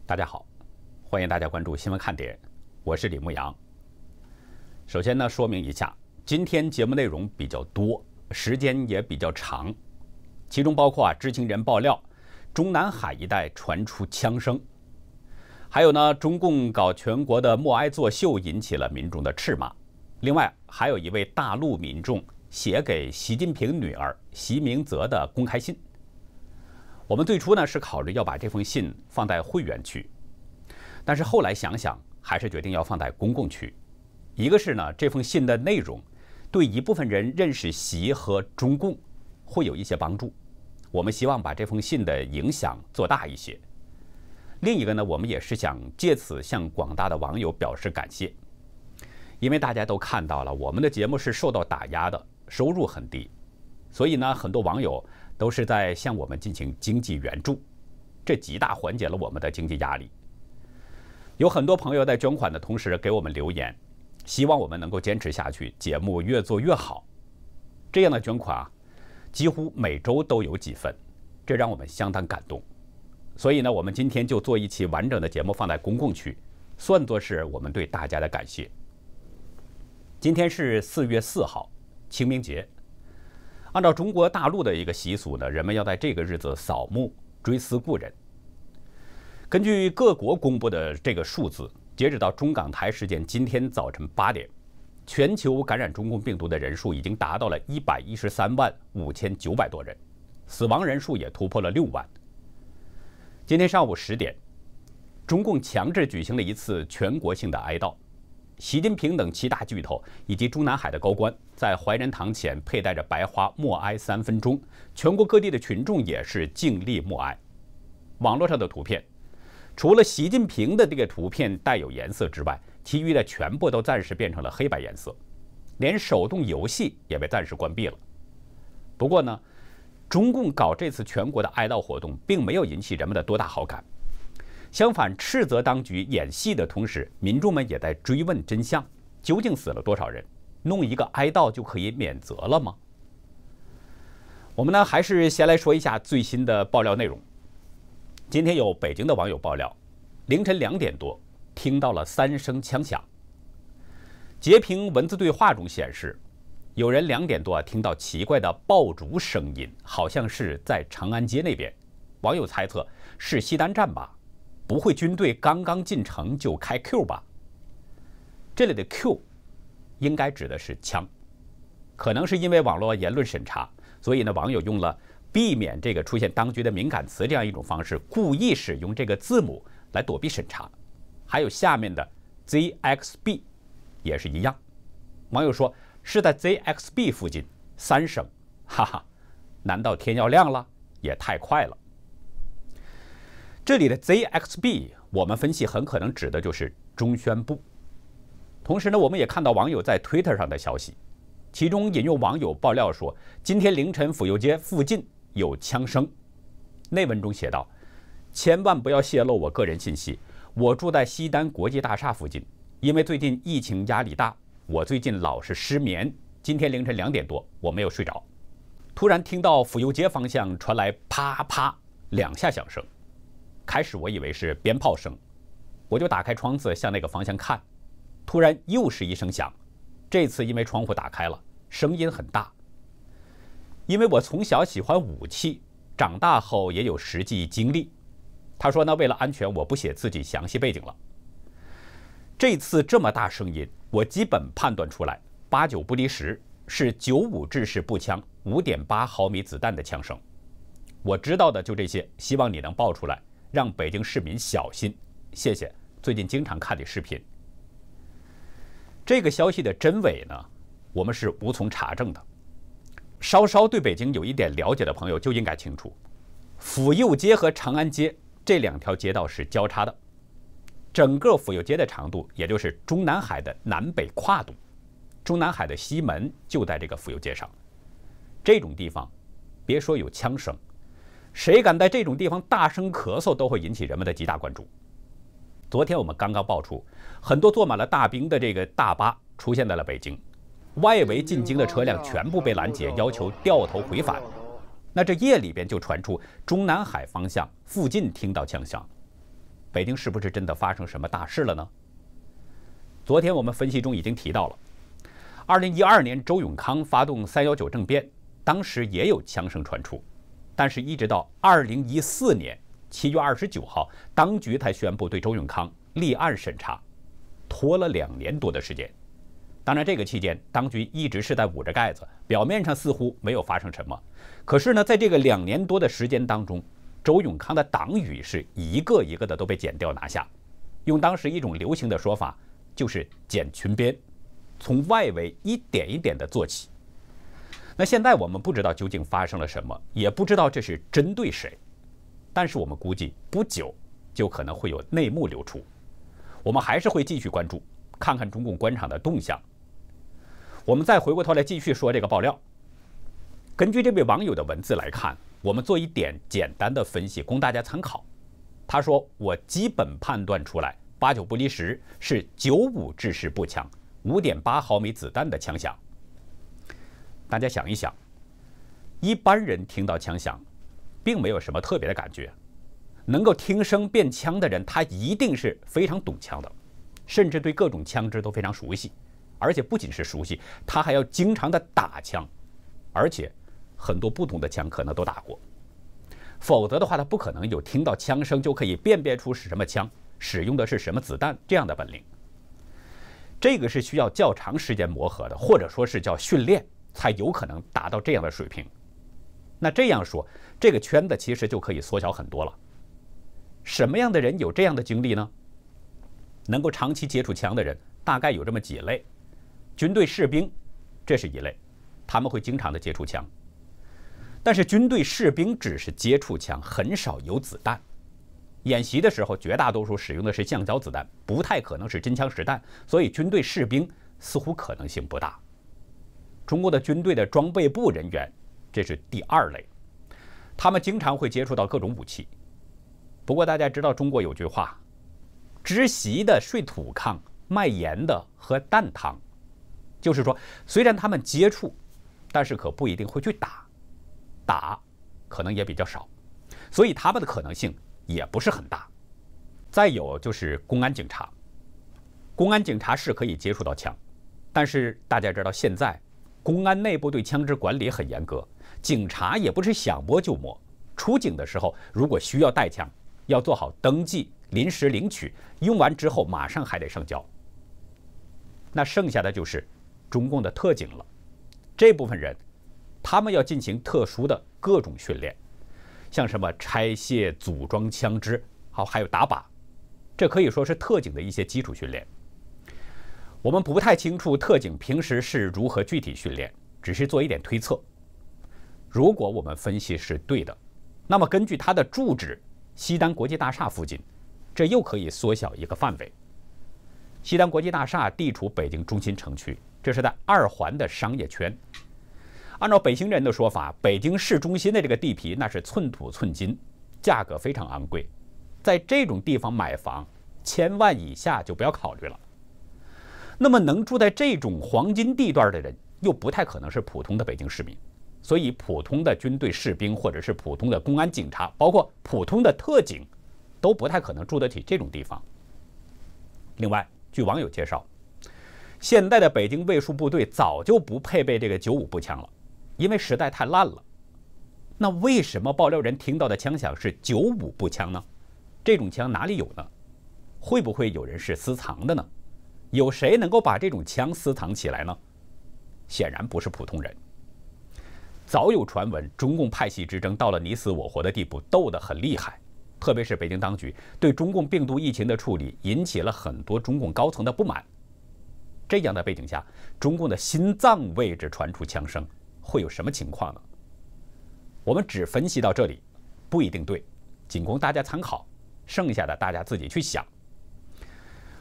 大家好，欢迎大家关注新闻看点，我是李牧阳。首先呢，说明一下，今天节目内容比较多，时间也比较长，其中包括知情人爆料中南海一带传出枪声，还有呢，中共搞全国的默哀作秀引起了民众的斥骂。另外，还有一位大陆民众写给习近平女儿习明泽的公开信。我们最初呢是考虑要把这封信放在会员区，但是后来想想，还是决定要放在公共区。一个是呢，这封信的内容对一部分人认识习和中共会有一些帮助，我们希望把这封信的影响做大一些。另一个呢，我们也是想借此向广大的网友表示感谢，因为大家都看到了我们的节目是受到打压的，收入很低，所以呢，很多网友都是在向我们进行经济援助，这极大缓解了我们的经济压力。有很多朋友在捐款的同时给我们留言，希望我们能够坚持下去，节目越做越好。这样的捐款几乎每周都有几份，这让我们相当感动。所以呢，我们今天就做一期完整的节目放在公共区，算作是我们对大家的感谢。今天是4月4号，清明节。按照中国大陆的一个习俗呢，人们要在这个日子扫墓追思故人。根据各国公布的这个数字，截止到中港台时间今天早晨8点，全球感染中共病毒的人数已经达到了113万5900多人，死亡人数也突破了6万。今天上午10点，中共强制举行了一次全国性的哀悼。习近平等7大巨头以及中南海的高官在怀仁堂前佩戴着白花默哀3分钟，全国各地的群众也是静立默哀。网络上的图片，除了习近平的这个图片带有颜色之外，其余的全部都暂时变成了黑白颜色，连手动游戏也被暂时关闭了。不过呢，中共搞这次全国的哀悼活动并没有引起人们的多大好感。相反，斥责当局演戏的同时，民众们也在追问真相，究竟死了多少人？弄一个哀悼就可以免责了吗？我们呢，还是先来说一下最新的爆料内容。今天有北京的网友爆料，凌晨2点多听到了3声枪响。截屏文字对话中显示，有人2点多听到奇怪的爆竹声音，好像是在长安街那边。网友猜测是西单站吧？不会军队刚刚进城就开 Q 吧？这里的 Q 应该指的是枪，可能是因为网络言论审查，所以呢，网友用了避免这个出现当局的敏感词这样一种方式，故意使用这个字母来躲避审查。还有下面的 ZXB 也是一样，网友说是在 ZXB 附近3声，哈哈，难道天要亮了？也太快了。这里的 ZXB 我们分析很可能指的就是中宣部。同时呢，我们也看到网友在 Twitter 上的消息，其中引用网友爆料说，今天凌晨府右街附近有枪声。内文中写道，千万不要泄露我个人信息，我住在西单国际大厦附近，因为最近疫情压力大，我最近老是失眠，今天凌晨2点多我没有睡着，突然听到府右街方向传来啪啪2下响声。开始我以为是鞭炮声，我就打开窗子向那个方向看，突然又是1声响，这次因为窗户打开了，声音很大。因为我从小喜欢武器，长大后也有实际经历。他说呢，为了安全，我不写自己详细背景了。这次这么大声音，我基本判断出来，8九不离10，是95制式步枪5.8毫米子弹的枪声。我知道的就这些，希望你能报出来，让北京市民小心，谢谢。最近经常看你视频。这个消息的真伪呢，我们是无从查证的。稍稍对北京有一点了解的朋友就应该清楚，府右街和长安街这2条街道是交叉的，整个府右街的长度，也就是中南海的南北跨度，中南海的西门就在这个府右街上。这种地方，别说有枪声，谁敢在这种地方大声咳嗽，都会引起人们的极大关注。昨天我们刚刚爆出，很多坐满了大兵的这个大巴出现在了北京，外围进京的车辆全部被拦截，要求掉头回返。那这夜里边就传出中南海方向附近听到枪响，北京是不是真的发生什么大事了呢？昨天我们分析中已经提到了，2012年周永康发动319政变，当时也有枪声传出，但是一直到2014年7月29号，当局才宣布对周永康立案审查，拖了2年多的时间。当然，这个期间当局一直是在捂着盖子，表面上似乎没有发生什么。可是呢，在这个2年多的时间当中，周永康的党羽是一个一个的都被剪掉拿下。用当时一种流行的说法，就是剪裙边，从外围一点一点的做起。那现在我们不知道究竟发生了什么，也不知道这是针对谁，但是我们估计不久就可能会有内幕流出。我们还是会继续关注，看看中共官场的动向。我们再回过头来继续说这个爆料。根据这位网友的文字来看，我们做一点简单的分析，供大家参考。他说：“我基本判断出来，8九不离10是95制式步枪，5.8毫米子弹的枪响。”大家想一想，一般人听到枪响，并没有什么特别的感觉。能够听声辨枪的人，他一定是非常懂枪的，甚至对各种枪支都非常熟悉。而且不仅是熟悉，他还要经常的打枪，而且很多不同的枪可能都打过。否则的话，他不可能有听到枪声就可以辨别出是什么枪，使用的是什么子弹这样的本领。这个是需要较长时间磨合的，或者说是叫训练，才有可能达到这样的水平。那这样说，这个圈子其实就可以缩小很多了。什么样的人有这样的经历呢？能够长期接触枪的人，大概有这么几类。军队士兵，这是一类，他们会经常的接触枪。但是军队士兵只是接触枪，很少有子弹。演习的时候，绝大多数使用的是橡胶子弹，不太可能是真枪实弹，所以军队士兵似乎可能性不大。中国的军队的装备部人员，这是第2类，他们经常会接触到各种武器。不过大家知道中国有句话，知席的睡土炕，卖盐的喝蛋汤。就是说，虽然他们接触，但是可不一定会去打可能也比较少，所以他们的可能性也不是很大。再有就是公安警察，公安警察是可以接触到枪，但是大家知道现在公安内部对枪支管理很严格，警察也不是想摸就摸，出警的时候如果需要带枪，要做好登记、临时领取，用完之后马上还得上交。那剩下的就是中共的特警了，这部分人，他们要进行特殊的各种训练，像什么拆卸、组装枪支，还有打靶，这可以说是特警的一些基础训练。我们不太清楚特警平时是如何具体训练，只是做一点推测。如果我们分析是对的，那么根据它的住址西单国际大厦附近，这又可以缩小一个范围。西单国际大厦地处北京中心城区，这是在2环的商业圈。按照北京人的说法，北京市中心的这个地皮那是寸土寸金，价格非常昂贵，在这种地方买房1000万以下就不要考虑了。那么能住在这种黄金地段的人，又不太可能是普通的北京市民，所以普通的军队士兵或者是普通的公安警察，包括普通的特警，都不太可能住得起这种地方。另外，据网友介绍，现在的北京卫戍部队早就不配备这个95步枪了，因为实在太烂了。那为什么爆料人听到的枪响是95步枪呢？这种枪哪里有呢？会不会有人是私藏的呢？有谁能够把这种枪私藏起来呢？显然不是普通人。早有传闻，中共派系之争到了你死我活的地步，斗得很厉害。特别是北京当局对中共病毒疫情的处理，引起了很多中共高层的不满。这样的背景下，中共的心脏位置传出枪声，会有什么情况呢？我们只分析到这里，不一定对，仅供大家参考，剩下的大家自己去想。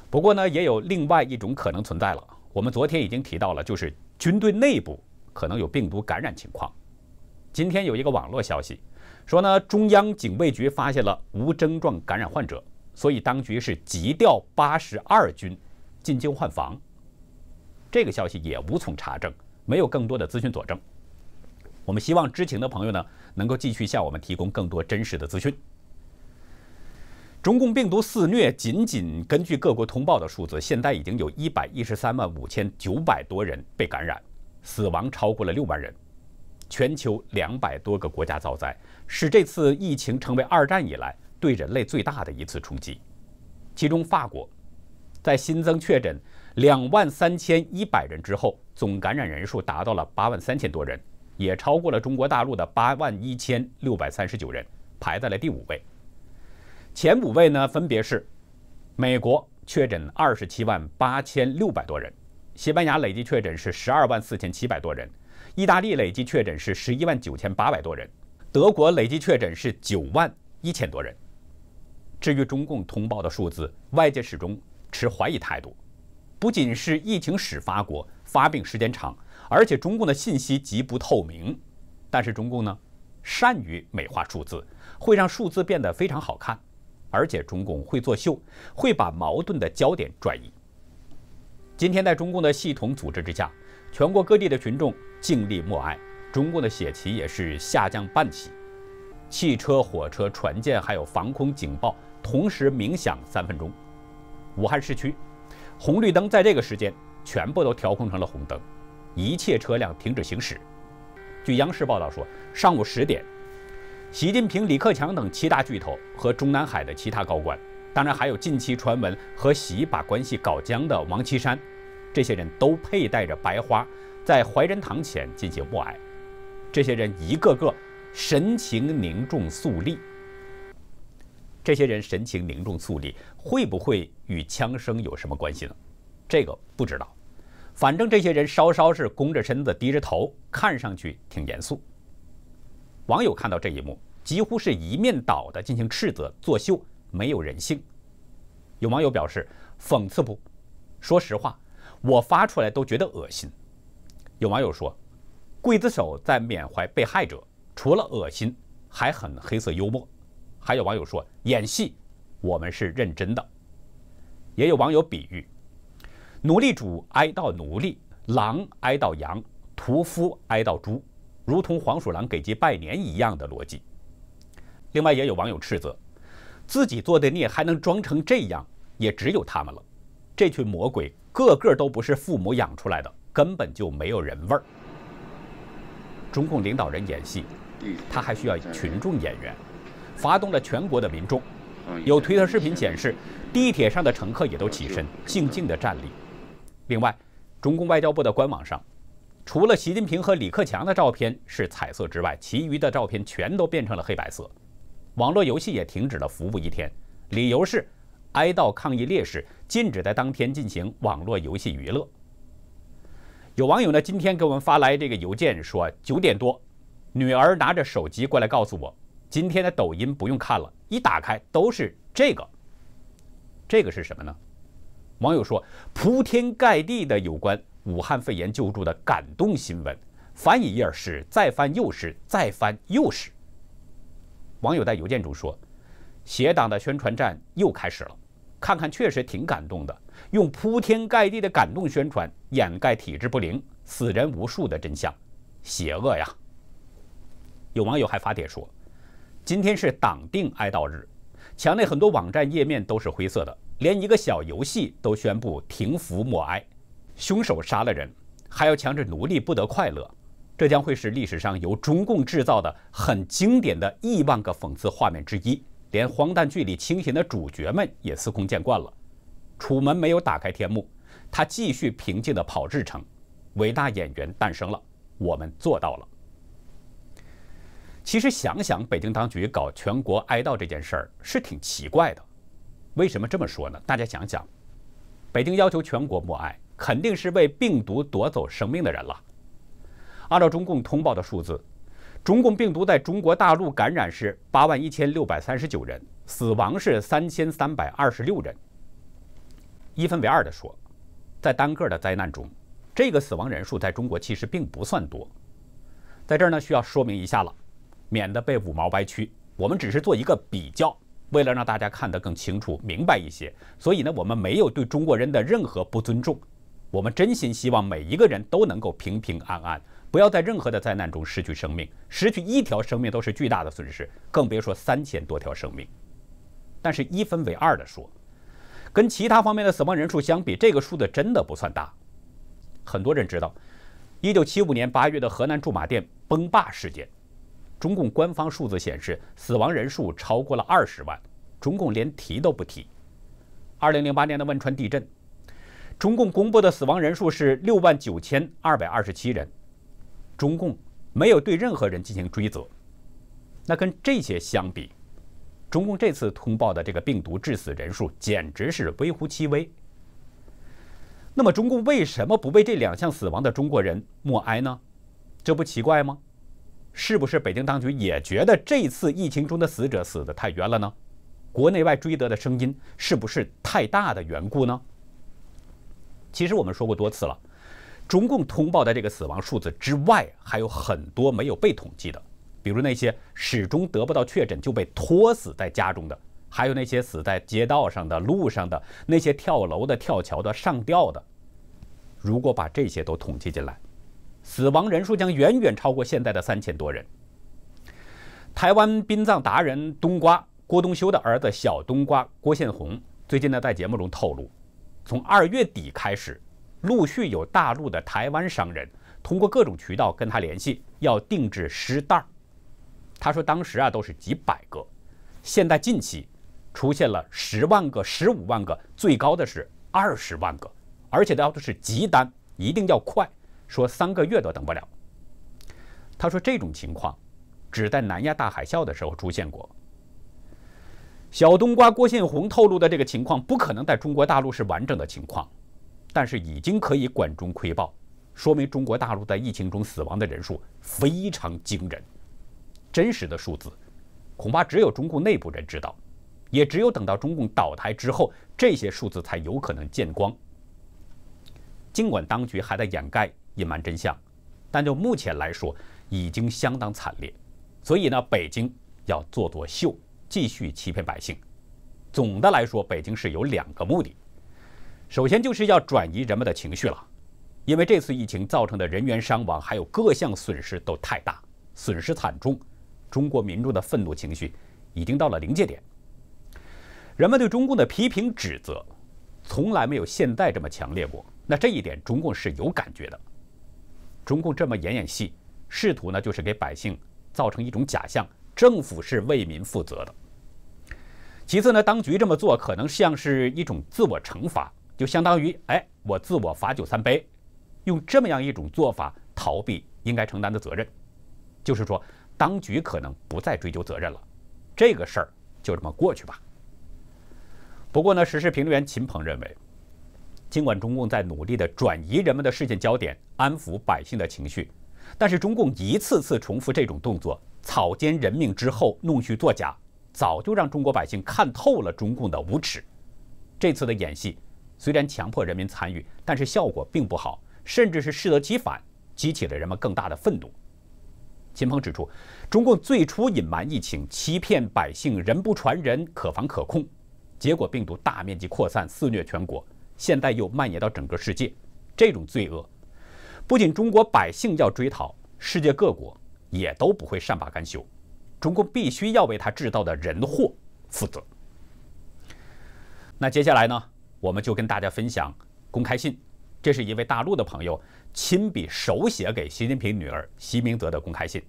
不过呢，也有另外一种可能存在了。我们昨天已经提到了，就是军队内部可能有病毒感染情况。今天有一个网络消息说呢，中央警卫局发现了无症状感染患者，所以当局是急调82军进京换防。这个消息也无从查证，没有更多的资讯佐证。我们希望知情的朋友呢，能够继续向我们提供更多真实的资讯。中共病毒肆虐，仅根据各国通报的数字，现在已经有1135900多人被感染，死亡超过了6万人。全球200多个国家遭灾，使这次疫情成为2战以来对人类最大的一次冲击。其中，法国在新增确诊23100人之后，总感染人数达到了83000多人，也超过了中国大陆的81639人，排在了第5位。前5位呢，分别是美国确诊278600多人，西班牙累计确诊是124700多人，意大利累计确诊是119800多人，德国累计确诊是91000多人。至于中共通报的数字，外界始终持怀疑态度。不仅是疫情始发国，发病时间长，而且中共的信息极不透明。但是中共呢，善于美化数字，会让数字变得非常好看。而且中共会作秀，会把矛盾的焦点转移。今天在中共的系统组织之下，全国各地的群众尽力默哀，中共的血旗也是下降半旗，汽车、火车、船舰还有防空警报同时鸣响3分钟。武汉市区红绿灯在这个时间全部都调控成了红灯，一切车辆停止行驶。据央视报道说，上午10点，习近平、李克强等7大巨头和中南海的其他高官，当然还有近期传闻和习把关系搞僵的王岐山，这些人都佩戴着白花，在怀仁堂前进行默哀。这些人一个个神情凝重肃立。这些人神情凝重肃立，会不会与枪声有什么关系呢？这个不知道。反正这些人稍稍是弓着身子低着头，看上去挺严肃。网友看到这一幕，几乎是一面倒的进行斥责、作秀，没有人性。有网友表示：“讽刺不？说实话，我发出来都觉得恶心。”有网友说：“刽子手在缅怀被害者，除了恶心，还很黑色幽默。”还有网友说：“演戏，我们是认真的。”也有网友比喻：“奴隶主哀悼奴隶，狼哀悼羊，屠夫哀悼猪。”如同黄鼠狼给鸡拜年一样的逻辑。另外，也有网友斥责，自己做的孽还能装成这样，也只有他们了。这群魔鬼个个都不是父母养出来的，根本就没有人味儿。中共领导人演戏，他还需要群众演员，发动了全国的民众。有推特视频显示，地铁上的乘客也都起身，静静地站立。另外，中共外交部的官网上，除了习近平和李克强的照片是彩色之外，其余的照片全都变成了黑白色。网络游戏也停止了服务1天，理由是哀悼抗疫烈士，禁止在当天进行网络游戏娱乐。有网友呢今天给我们发来这个邮件说，9点多，女儿拿着手机过来告诉我，今天的抖音不用看了，一打开都是这个。这个是什么呢？网友说，铺天盖地的有关武汉肺炎救助的感动新闻，翻一页是，再翻又是，再翻又是。网友在邮件中说，邪党的宣传战又开始了，看看确实挺感动的，用铺天盖地的感动宣传掩盖体制不灵、死人无数的真相，邪恶呀。有网友还发帖说，今天是党定哀悼日，墙内很多网站页面都是灰色的，连一个小游戏都宣布停服默哀。凶手杀了人，还要强制奴隶不得快乐，这将会是历史上由中共制造的很经典的亿万个讽刺画面之一，连荒诞剧里清醒的主角们也司空见惯了。楚门没有打开天幕，他继续平静地跑日程，伟大演员诞生了，我们做到了。其实想想，北京当局搞全国哀悼这件事儿是挺奇怪的。为什么这么说呢？大家想想，北京要求全国默哀，肯定是为病毒夺走生命的人了。按照中共通报的数字，中共病毒在中国大陆感染是81639人，死亡是3326人。一分为二的说，在单个的灾难中，这个死亡人数在中国其实并不算多。在这儿呢，需要说明一下了，免得被五毛歪曲。我们只是做一个比较，为了让大家看得更清楚、明白一些，所以呢，我们没有对中国人的任何不尊重。我们真心希望每一个人都能够平平安安，不要在任何的灾难中失去生命。失去1条生命都是巨大的损失，更别说3000多条生命。但是一分为二的说，跟其他方面的死亡人数相比，这个数字真的不算大。很多人知道1975年8月的河南驻马店崩坝事件，中共官方数字显示死亡人数超过了20万，中共连提都不提。2008年的汶川地震，中共公布的死亡人数是69227人，中共没有对任何人进行追责。那跟这些相比，中共这次通报的这个病毒致死人数简直是微乎其微。那么中共为什么不为这2项死亡的中国人默哀呢？这不奇怪吗？是不是北京当局也觉得这次疫情中的死者死得太冤了呢？国内外追责的声音是不是太大的缘故呢？其实我们说过多次了，中共通报的这个死亡数字之外，还有很多没有被统计的，比如那些始终得不到确诊就被拖死在家中的，还有那些死在街道上的、路上的，那些跳楼的、跳桥的、上吊的。如果把这些都统计进来，死亡人数将远远超过现在的3000多人。台湾殡葬达人冬瓜郭东修的儿子小冬瓜郭宪宏最近呢在节目中透露，从2月底开始，陆续有大陆的台湾商人通过各种渠道跟他联系，要定制尸袋。他说当时都是几百个，现在近期出现了10万个、15万个，最高的是20万个，而且要的是急单，一定要快，说3个月都等不了。他说这种情况只在南亚大海啸的时候出现过。小冬瓜郭宪宏透露的这个情况不可能在中国大陆是完整的情况，但是已经可以管中窥豹，说明中国大陆在疫情中死亡的人数非常惊人。真实的数字恐怕只有中共内部人知道，也只有等到中共倒台之后，这些数字才有可能见光。尽管当局还在掩盖隐瞒真相，但就目前来说已经相当惨烈。所以呢，北京要做作秀，继续欺骗百姓。总的来说，北京是有2个目的。首先就是要转移人们的情绪了，因为这次疫情造成的人员伤亡还有各项损失都太大，损失惨重，中国民众的愤怒情绪已经到了临界点。人们对中共的批评指责从来没有现在这么强烈过，那这一点中共是有感觉的。中共这么演戏，试图呢就是给百姓造成一种假象，政府是为民负责的。其次呢，当局这么做可能像是一种自我惩罚，就相当于我自我罚酒3杯，用这么样一种做法逃避应该承担的责任。就是说当局可能不再追究责任了，这个事儿就这么过去吧。不过呢，时事评论员秦鹏认为，尽管中共在努力地转移人们的事件焦点，安抚百姓的情绪，但是中共一次次重复这种动作，草菅人命之后弄虚作假，早就让中国百姓看透了中共的无耻。这次的演戏虽然强迫人民参与，但是效果并不好，甚至是适得其反，激起了人们更大的愤怒。秦鹏指出，中共最初隐瞒疫情，欺骗百姓，人不传人，可防可控，结果病毒大面积扩散，肆虐全国，现在又蔓延到整个世界。这种罪恶不仅中国百姓要追讨，世界各国也都不会善罢甘休。中共必须要为他制造的人祸负责。那接下来呢，我们就跟大家分享公开信，这是一位大陆的朋友亲笔手写给习近平女儿习明泽的公开信。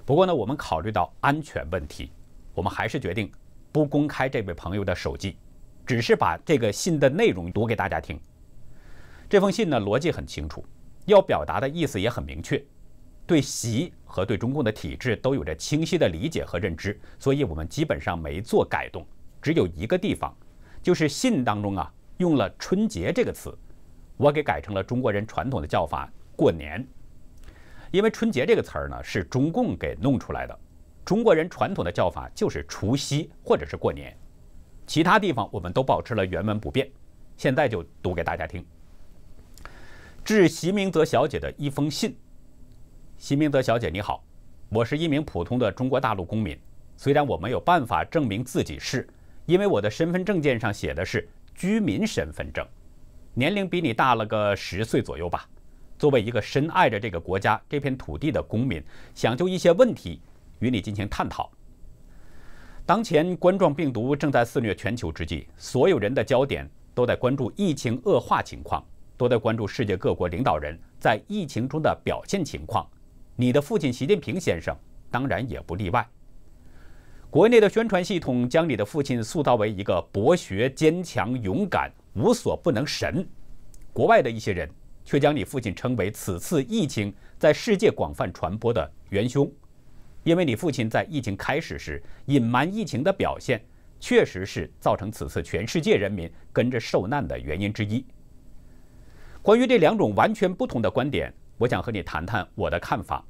不过呢，我们考虑到安全问题，我们还是决定不公开这位朋友的手机，只是把这个信的内容读给大家听。这封信呢，逻辑很清楚，要表达的意思也很明确，对习和对中共的体制都有着清晰的理解和认知，所以我们基本上没做改动，只有一个地方，就是信当中用了春节这个词，我给改成了中国人传统的叫法过年。因为春节这个词儿呢是中共给弄出来的，中国人传统的叫法就是除夕或者是过年，其他地方我们都保持了原文不变。现在就读给大家听。致习明泽小姐的一封信。习明泽小姐你好，我是一名普通的中国大陆公民，虽然我没有办法证明自己是，因为我的身份证件上写的是居民身份证，年龄比你大了个10岁左右吧。作为一个深爱着这个国家这片土地的公民，想就一些问题与你进行探讨。当前冠状病毒正在肆虐全球之际，所有人的焦点都在关注疫情恶化情况，都在关注世界各国领导人在疫情中的表现情况。你的父亲习近平先生当然也不例外。国内的宣传系统将你的父亲塑造为一个博学、坚强、勇敢、无所不能神，国外的一些人却将你父亲称为此次疫情在世界广泛传播的元凶。因为你父亲在疫情开始时隐瞒疫情的表现，确实是造成此次全世界人民跟着受难的原因之一。关于这两种完全不同的观点，我想和你谈谈我的看法。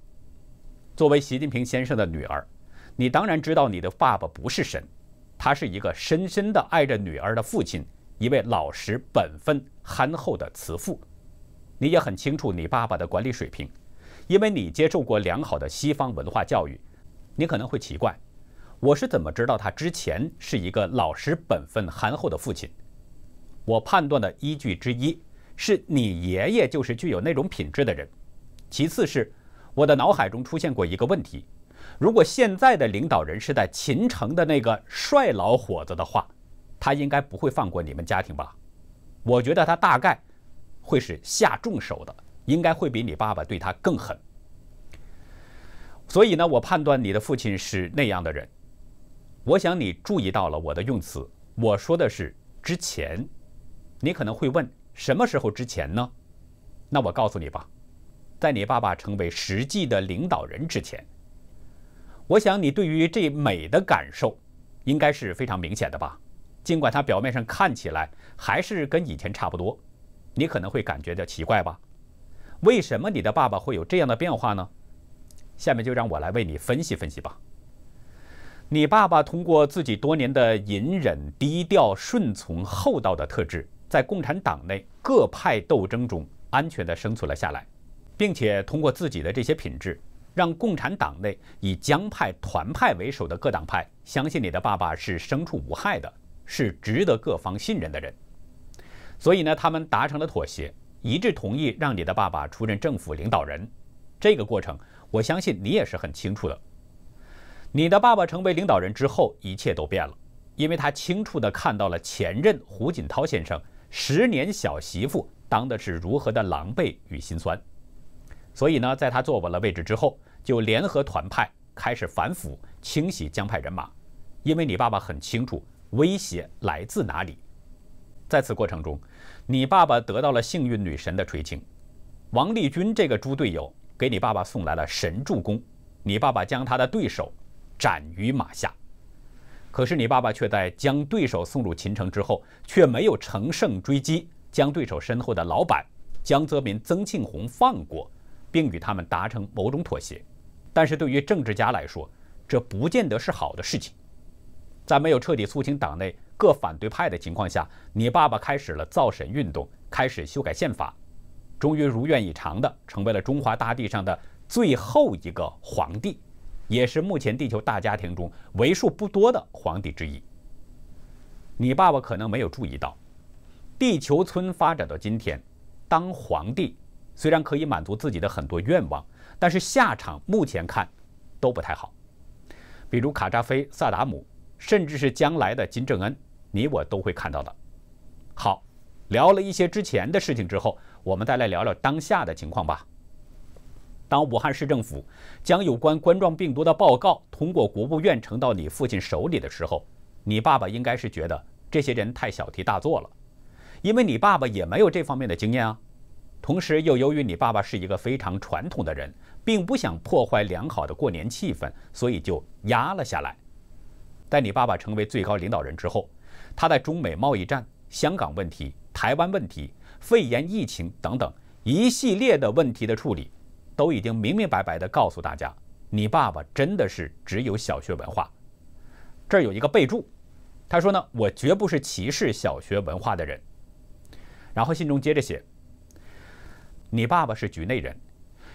作为习近平先生的女儿，你当然知道你的爸爸不是神，他是一个深深的爱着女儿的父亲，一位老实本分憨厚的慈父。你也很清楚你爸爸的管理水平，因为你接受过良好的西方文化教育。你可能会奇怪，我是怎么知道他之前是一个老实本分憨厚的父亲？我判断的依据之一是你爷爷就是具有那种品质的人，其次是我的脑海中出现过一个问题：如果现在的领导人是在秦城的那个帅老伙子的话，他应该不会放过你们家庭吧？我觉得他大概会是下重手的，应该会比你爸爸对他更狠。所以呢，我判断你的父亲是那样的人。我想你注意到了我的用词，我说的是之前。你可能会问，什么时候之前呢？那我告诉你吧，在你爸爸成为实际的领导人之前。我想你对于这美的感受应该是非常明显的吧，尽管它表面上看起来还是跟以前差不多。你可能会感觉到奇怪吧，为什么你的爸爸会有这样的变化呢？下面就让我来为你分析分析吧。你爸爸通过自己多年的隐忍、低调、顺从、厚道的特质，在共产党内各派斗争中安全地生存了下来，并且通过自己的这些品质，让共产党内以江派、团派为首的各党派相信你的爸爸是牲畜无害的，是值得各方信任的人。所以呢，他们达成了妥协，一致同意让你的爸爸出任政府领导人。这个过程，我相信你也是很清楚的。你的爸爸成为领导人之后，一切都变了，因为他清楚地看到了前任胡锦涛先生10年小媳妇当的是如何的狼狈与心酸。所以呢，在他坐稳了位置之后，就联合团派开始反腐，清洗江派人马。因为你爸爸很清楚威胁来自哪里。在此过程中，你爸爸得到了幸运女神的垂青，王立军这个猪队友给你爸爸送来了神助攻，你爸爸将他的对手斩于马下。可是你爸爸却在将对手送入秦城之后，却没有乘胜追击，将对手身后的老板江泽民、曾庆红放过，并与他们达成某种妥协。但是对于政治家来说，这不见得是好的事情。在没有彻底肃清党内各反对派的情况下，你爸爸开始了造神运动，开始修改宪法，终于如愿以偿的成为了中华大地上的最后一个皇帝，也是目前地球大家庭中为数不多的皇帝之一。你爸爸可能没有注意到，地球村发展到今天，当皇帝虽然可以满足自己的很多愿望，但是下场目前看都不太好。比如卡扎菲、萨达姆，甚至是将来的金正恩，你我都会看到的。好，聊了一些之前的事情之后，我们再来聊聊当下的情况吧。当武汉市政府将有关冠状病毒的报告通过国务院呈到你父亲手里的时候，你爸爸应该是觉得这些人太小题大做了，因为你爸爸也没有这方面的经验啊。同时又由于你爸爸是一个非常传统的人，并不想破坏良好的过年气氛，所以就压了下来。在你爸爸成为最高领导人之后，他在中美贸易战、香港问题、台湾问题、肺炎疫情等等一系列的问题的处理，都已经明明白白地告诉大家，你爸爸真的是只有小学文化。这儿有一个备注，他说呢，我绝不是歧视小学文化的人。然后信中接着写，你爸爸是局内人，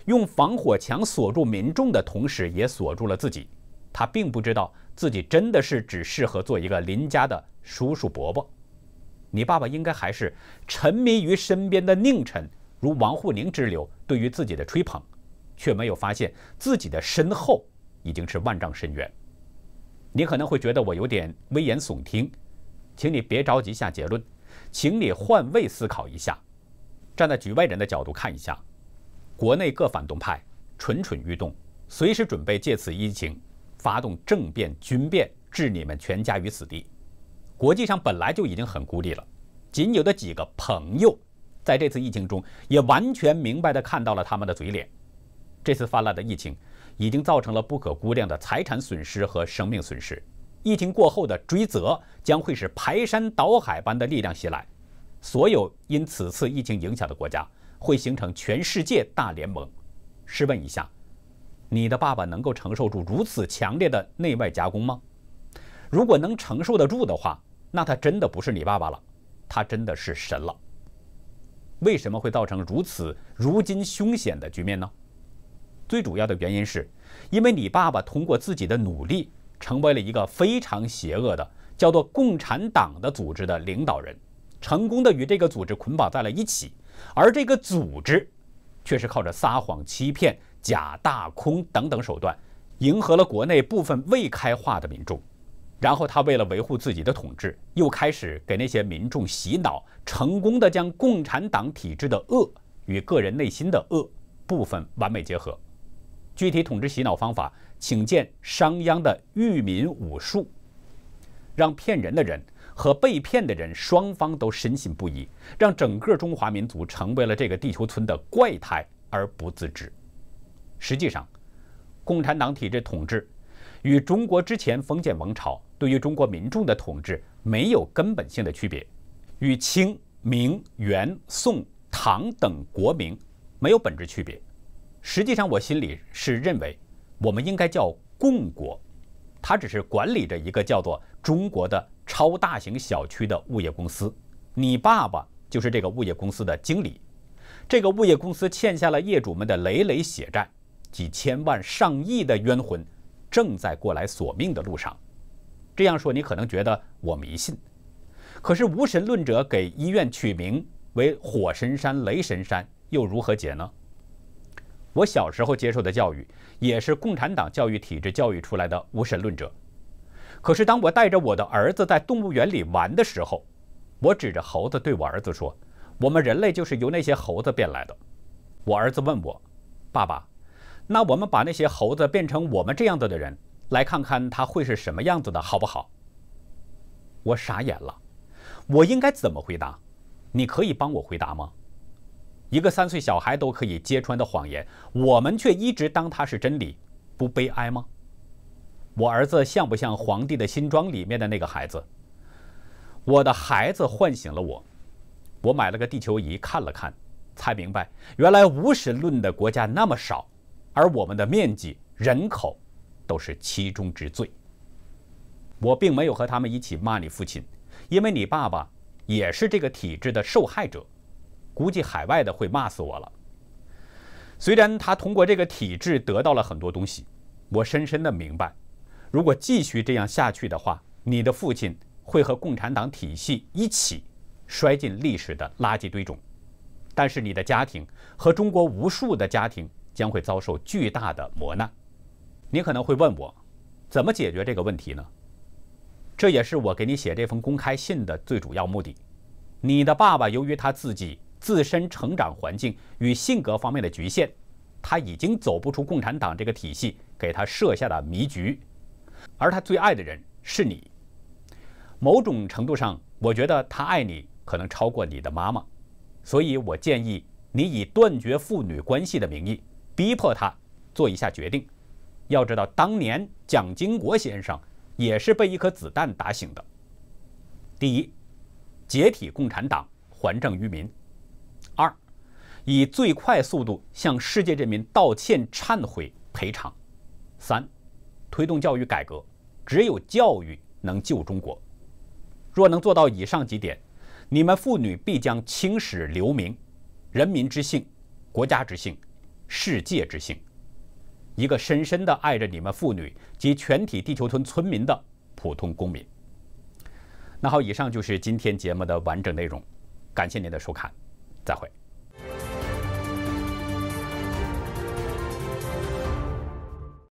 用防火墙锁住民众的同时也锁住了自己，他并不知道自己真的是只适合做一个邻家的叔叔伯伯。你爸爸应该还是沉迷于身边的佞臣如王沪宁之流对于自己的吹捧，却没有发现自己的身后已经是万丈深渊。你可能会觉得我有点危言耸听，请你别着急下结论，请你换位思考一下，站在局外人的角度看一下，国内各反动派蠢蠢欲动，随时准备借此疫情发动政变、军变，置你们全家于死地。国际上本来就已经很孤立了，仅有的几个朋友在这次疫情中也完全明白地看到了他们的嘴脸。这次泛滥的疫情已经造成了不可估量的财产损失和生命损失，疫情过后的追责将会是排山倒海般的力量袭来，所有因此次疫情影响的国家会形成全世界大联盟。试问一下，你的爸爸能够承受住如此强烈的内外夹攻吗？如果能承受得住的话，那他真的不是你爸爸了，他真的是神了。为什么会造成如今凶险的局面呢？最主要的原因是，因为你爸爸通过自己的努力，成为了一个非常邪恶的叫做共产党的组织的领导人，成功的与这个组织捆绑在了一起，而这个组织却是靠着撒谎、欺骗、假大空等等手段，迎合了国内部分未开化的民众。然后他为了维护自己的统治，又开始给那些民众洗脑，成功的将共产党体制的恶与个人内心的恶部分完美结合。具体统治洗脑方法，请见商鞅的愚民武术，让骗人的人和被骗的人双方都深信不疑，让整个中华民族成为了这个地球村的怪胎而不自知。实际上，共产党体制统治与中国之前封建王朝对于中国民众的统治没有根本性的区别，与清、明、元、宋、唐等国名没有本质区别。实际上我心里是认为我们应该叫共国，它只是管理着一个叫做中国的超大型小区的物业公司，你爸爸就是这个物业公司的经理，这个物业公司欠下了业主们的累累血债，几千万上亿的冤魂正在过来索命的路上。这样说你可能觉得我迷信，可是无神论者给医院取名为火神山、雷神山，又如何解呢？我小时候接受的教育也是共产党教育体制教育出来的无神论者。可是当我带着我的儿子在动物园里玩的时候，我指着猴子对我儿子说，我们人类就是由那些猴子变来的。我儿子问我，爸爸，那我们把那些猴子变成我们这样子的人，来看看他会是什么样子的，好不好？我傻眼了，我应该怎么回答？你可以帮我回答吗？一个3岁小孩都可以揭穿的谎言，我们却一直当它是真理，不悲哀吗？我儿子像不像《皇帝的新装》里面的那个孩子？我的孩子唤醒了我。我买了个地球仪看了看，才明白原来无神论的国家那么少，而我们的面积、人口都是其中之最。我并没有和他们一起骂你父亲，因为你爸爸也是这个体制的受害者，估计海外的会骂死我了。虽然他通过这个体制得到了很多东西，我深深的明白，如果继续这样下去的话，你的父亲会和共产党体系一起摔进历史的垃圾堆中。但是你的家庭和中国无数的家庭将会遭受巨大的磨难。你可能会问我，怎么解决这个问题呢？这也是我给你写这封公开信的最主要目的。你的爸爸由于他自己自身成长环境与性格方面的局限，他已经走不出共产党这个体系给他设下的迷局，而他最爱的人是你。某种程度上，我觉得他爱你可能超过你的妈妈，所以我建议你以断绝父女关系的名义逼迫他做一下决定。要知道，当年蒋经国先生也是被一颗子弹打醒的。第一，解体共产党，还政于民；二，以最快速度向世界人民道歉、忏悔、赔偿；三，推动教育改革，只有教育能救中国。若能做到以上几点，你们父女必将青史留名，人民之幸，国家之幸，世界之幸。一个深深的爱着你们父女及全体地球村村民的普通公民。那好，以上就是今天节目的完整内容，感谢您的收看，再会。